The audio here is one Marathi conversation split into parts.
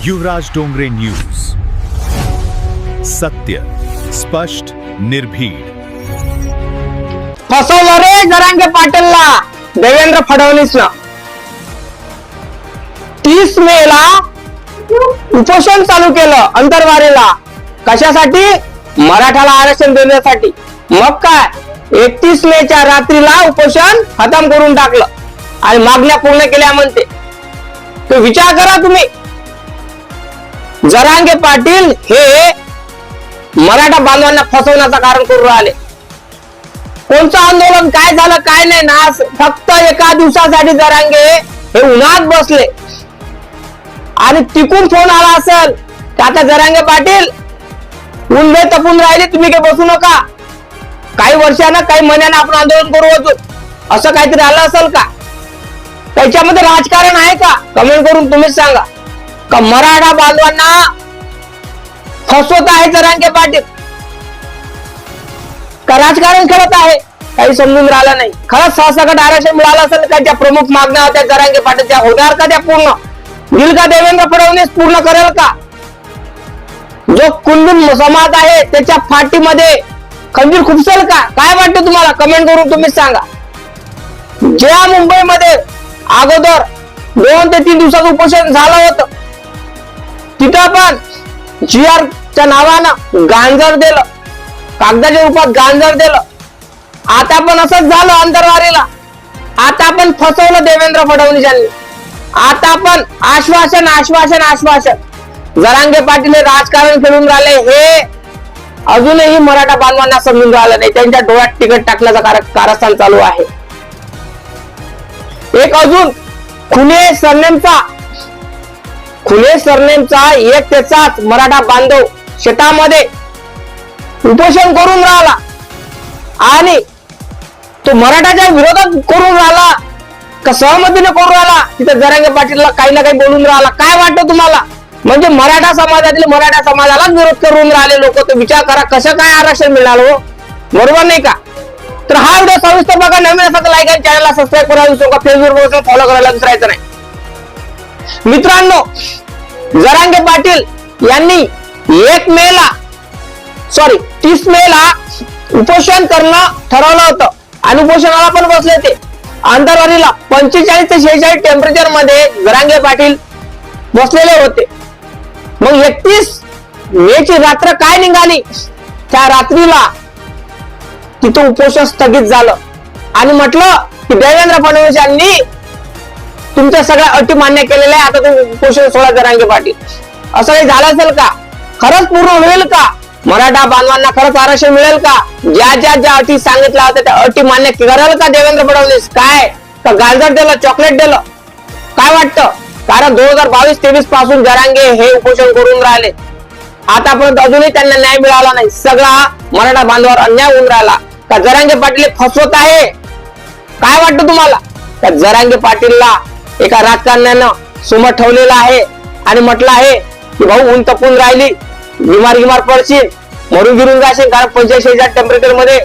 युवराज डोंगरे न्यूज, सत्य, स्पष्ट, निर्भीड. फसवलं रे जरांगे पाटीलला देवेंद्र फडणवीसला. 30 मेला उपोषण चालू केलं अंतरवारीला. कशासाठी? मराठाला आरक्षण देण्यासाठी. मग काय 31 मेच्या रात्रीला उपोषण खतम करून टाकलं आणि मागण्या पूर्ण केल्या म्हणते. तो विचार करा तुम्ही. जरांगे पाटील हे मराठा बांधवांना फसवण्याचं कारण करून राहिले. कोणतं आंदोलन काय झालं काय नाही ना, फक्त एका दिवसासाठी जरांगे हे उन्हात बसले आणि तिकून फोन आला असेल की आता जरांगे पाटील ऊन लय तपून राहिले, तुम्ही काही बसू नका, काही वर्षांना काही महिन्यांना आपण आंदोलन करू होतो, असं काहीतरी आलं असेल का? त्याच्यामध्ये राजकारण आहे का? कमेंट करून तुम्हीच सांगा. का मराठा बांधवांना फसवत आहे जरांगे पाटील, का राजकारण खेळत आहे? काही समजून राहिलं नाही. खरंच सहसकट आरक्षण मिळालं असेल का? ज्या प्रमुख मागण्या होत्या जरांगे पाटीलच्या होणार का त्या पूर्ण? होईल का देवेंद्र फडणवीस पूर्ण करेल का? जो कुंडून समाज आहे त्याच्या फाटीमध्ये खंजीर खुपसेल का? काय वाटतं तुम्हाला? कमेंट करून तुम्हीच सांगा. ज्या मुंबईमध्ये अगोदर 2 ते 3 दिवसाचं उपोषण झालं होतं, तिथं पण GR च्या नावानं गांजर दिलं, कागदाच्या रूपात गांजर दिलं. आता पण असंच झालं अंतरवारीला. आता पण फसवलं देवेंद्र फडणवीस यांनी. आता पण आश्वासन आश्वासन आश्वासन. जरांगे पाटील हे राजकारण खेळून राहिले हे अजूनही मराठा बांधवांना समजून राहिलं नाही. त्यांच्या डोळ्यात तिकट टाकण्याचा कारस्थान चालू आहे. एक अजून खुने सरनेमचा एक त्याचाच मराठा बांधव शेतामध्ये उपोषण करून राहिला आणि तो मराठाच्या विरोधात करून राहिला का सहमतीने करून राहिला? तिथे जरांगे पाटीलला काही ना काही बोलून राहिला. काय वाटतं तुम्हाला? म्हणजे मराठा समाजाला विरोध करून राहिले लोक. तो विचार करा कसं काय आरक्षण मिळालं हो? बरोबर नाही का? तर हा व्हिडिओ सविस्तर बघा. नवीन असेल तर लाईक आणि चॅनलला सबस्क्राईब करा. विसरू नका. फेसबुकवर फॉलो करायला विसरायचं नाही. मित्रांनो, जरांगे पाटील यांनी 30 मेला उपोषण करणं ठरवलं होतं आणि उपोषणाला पण बसले ते. अंतरवारीला 45 ते 46 टेम्परेचर मध्ये जरांगे पाटील बसलेले होते. मग 31 मेची रात्र काय निघाली? त्या रात्रीला तिथं उपोषण स्थगित झालं आणि म्हटलं की देवेंद्र फडणवीस यांनी तुमच्या सगळ्या अटी मान्य केलेल्या आहे, आता तुम्ही उपोषण सोडा जरांगे पाटील. असं काही झालं असेल का? खरंच पूर्ण होईल का? मराठा बांधवांना खरंच आरक्षण मिळेल का? ज्या अटी सांगितल्या होत्या त्या अटी मान्य करेल का देवेंद्र फडणवीस? काय का गाजर दिलं, चॉकलेट दिलं? काय वाटतं? कारण 2022-23 पासून जरांगे हे उपोषण करून राहिले. आतापर्यंत अजूनही त्यांना न्याय मिळाला नाही. सगळा मराठा बांधवावर अन्याय होऊन राहिला. का जरांगे पाटील फसवत आहे? काय वाटतं तुम्हाला? का जरांगे पाटीलला एका राजकारण्यानं समोर ठेवलेलं आहे आणि म्हटलं आहे की भाऊ ऊन तपून राहिली, बिमार पडशील, मरून गिरून जाशील, कारण 45 टेम्परेचर मध्ये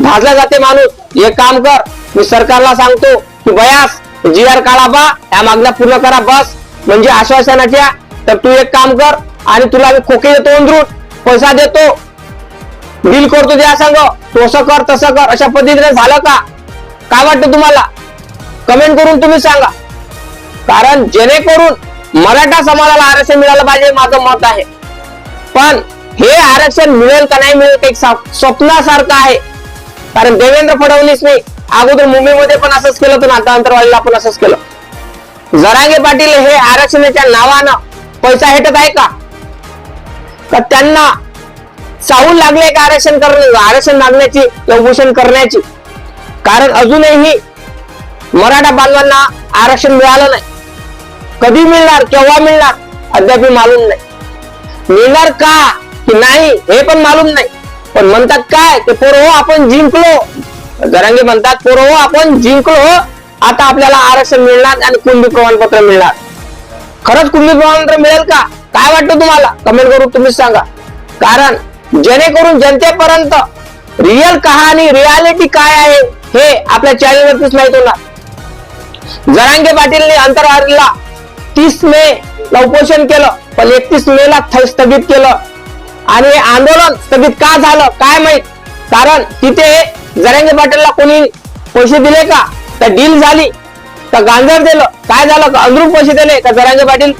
भाजला जाते माणूस. एक काम कर, मी सरकारला सांगतो की बयास GR काढा बा, या मागण्या पूर्ण करा बस. म्हणजे आश्वासनाच्या. तर तू एक काम कर आणि तुला मी खोके देतो, उंदरून पैसा देतो, डील करतो त्या संग, तू असं कर तसं कर. अशा पद्धतीने झालं का? काय वाटतं तुम्हाला? कमेंट करून तुम्ही सांगा. कारण जेणेकरून मराठा समाजाला आरक्षण मिळालं पाहिजे माझं मत आहे. पण हे आरक्षण मिळेल का नाही मिळेल एक स्वप्नासारखं आहे. कारण देवेंद्र फडणवीसने अगोदर मुंबईमध्ये पण असंच केलं होतं, आता अंतरवालीला पण असंच केलं. जरांगे पाटील हे आरक्षणाच्या नावानं पैसा हेटत आहे का? तर त्यांना चाहूल लागले का आरक्षण मागण्याची, उपोषण करण्याची? कारण अजूनही मराठा बांधवांना आरक्षण मिळालं नाही. कधी मिळणार, केव्हा मिळणार अद्याप मालूम नाही. मिळणार का की नाही हे पण मालूम नाही. पण म्हणतात काय ते पोरं हो आपण जिंकलो. जरांगे म्हणतात पोरं हो आपण जिंकलो, आता आपल्याला आरक्षण मिळणार आणि कुणबी प्रमाणपत्र मिळणार. खरंच कुणबी प्रमाणपत्र मिळेल का? काय वाटतं तुम्हाला? कमेंट करून तुम्हीच सांगा. कारण जेणेकरून जनतेपर्यंत रिअल कहाणी, रियालिटी काय आहे हे आपल्या चॅनलवरतीच माहित होणार. जरांगे पाटीलने अंतरवारीला 30 मे ला उपोषण केलं, पण 31 मे ला स्थगित केलं. आणि हे आंदोलन स्थगित का झालं काय माहित, कारण तिथे जरांगे पाटीलला कोणी पैसे दिले का, तर डील झाली का गांजर दिलं, काय झालं का अंदरून पैसे दिले का जरांगे पाटील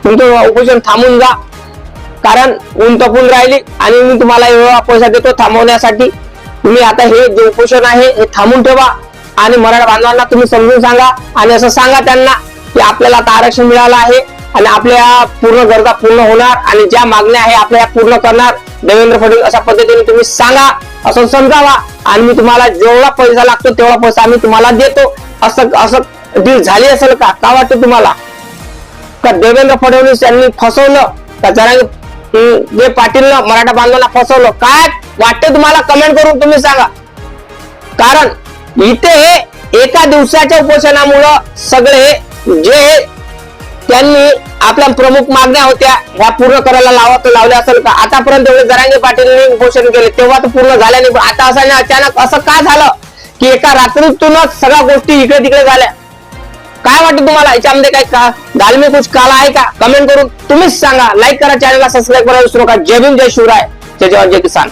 तुमचं उपोषण थांबून जा, कारण ऊन तपून राहिली आणि मी तुम्हाला एवढा पैसा देतो थांबवण्यासाठी, तुम्ही आता हे जे उपोषण आहे हे थांबून ठेवा आणि मराठा बांधवांना तुम्ही समजून सांगा आणि असं सांगा त्यांना की आपल्याला आता आरक्षण मिळालं आहे आणि आपल्या पूर्ण गरजा पूर्ण होणार आणि ज्या मागण्या आहे आपल्या पूर्ण करणार देवेंद्र फडणवीस, अशा पद्धतीने तुम्ही सांगा, असं समजावा आणि मी तुम्हाला जेवढा पैसा लागतो तेवढा पैसा आम्ही तुम्हाला देतो. असं डील झाली असेल का, काय वाटतं तुम्हाला? का देवेंद्र फडणवीस यांनी फसवलं का जरांगे पाटीलनं मराठा बांधवांना फसवलं, काय वाटतं तुम्हाला? कमेंट करून तुम्ही सांगा. कारण इथे एका दिवसाच्या उपोषणामुळं सगळे जे त्यांनी आपल्या प्रमुख मागण्या होत्या ह्या पूर्ण करायला लावल्या असेल का? आतापर्यंत एवढे जरांगे पाटीलने उपोषण केले तेव्हा तर पूर्ण झाल्या नाही, आता असं नाही अचानक असं का झालं की एका रात्रीतूनच सगळ्या गोष्टी इकडे तिकडे झाल्या? काय वाटतं तुम्हाला? याच्यामध्ये काही का दाल कुछ काला आहे का? कमेंट करून तुम्हीच सांगा. लाईक करा, चॅनलला सबस्क्राईब करा विसरू नका. जय भीम, जय शिवराय, जय जवान, जय किसान.